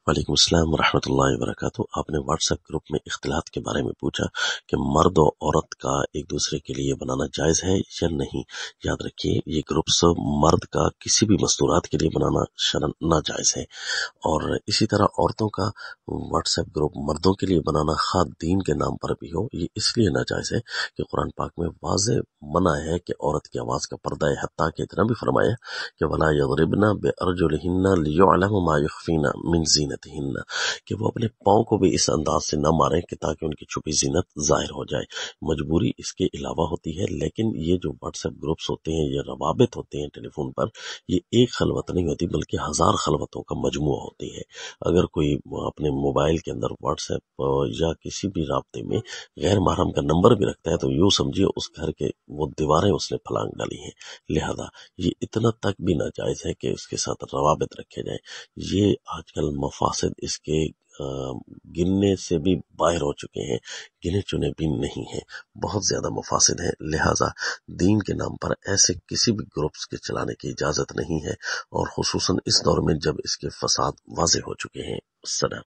وعلیکم السلام ورحمۃ اللہ وبرکاتہ۔ آپ نے واٹس ایپ گروپ میں اختلاط کے بارے میں پوچھا کہ مرد و عورت کا ایک دوسرے کے لیے بنانا جائز ہے یا نہیں۔ یاد رکھیے یہ گروپس مرد کا کسی بھی مستورات کے لیے بنانا شرعاً ناجائز ہے، اور اسی طرح عورتوں کا واٹس ایپ گروپ مردوں کے لیے بنانا خواہ دین کے نام پر بھی ہو، یہ اس لیے ناجائز ہے کہ قرآن پاک میں واضح منع ہے کہ عورت کی آواز کا پردہ ہے، حتیٰ کہ اتنا بھی فرمایا کہ وَلَا يَضْرِبْنَ بِأَرْجُلِهِنَّ لِيُعْلَمَ مَا يُخْفِينَ مِنْ زِينَتِهِنَّ، کہ وہ اپنے پاؤں کو بھی اس انداز سے نہ ماریں کہ تاکہ ان کی چھپی زینت ظاہر ہو جائے۔ مجبوری اس کے علاوہ ہوتی ہے، لیکن یہ جو واٹس ایپ گروپس ہوتے ہیں، یہ روابط ہوتے ہیں ٹیلی فون پر، یہ ایک خلوت نہیں ہوتی بلکہ ہزار خلوتوں کا مجموعہ ہوتی ہے۔ اگر کوئی اپنے موبائل کے اندر واٹس ایپ یا کسی بھی رابطے میں غیر محرم کا نمبر بھی رکھتا ہے تو یوں سمجھیے اس گھر کے وہ دیواریں اس نے پھلانگ ڈالی ہیں۔ لہذا یہ اتنا تک بھی ناجائز ہے کہ اس کے ساتھ روابط رکھے جائیں۔ یہ آج کل مفاسد اس کے گننے سے بھی باہر ہو چکے ہیں، گنے چنے بھی نہیں ہیں، بہت زیادہ مفاسد ہیں۔ لہٰذا دین کے نام پر ایسے کسی بھی گروپس کے چلانے کی اجازت نہیں ہے، اور خصوصاً اس دور میں جب اس کے فساد واضح ہو چکے ہیں۔ السلام۔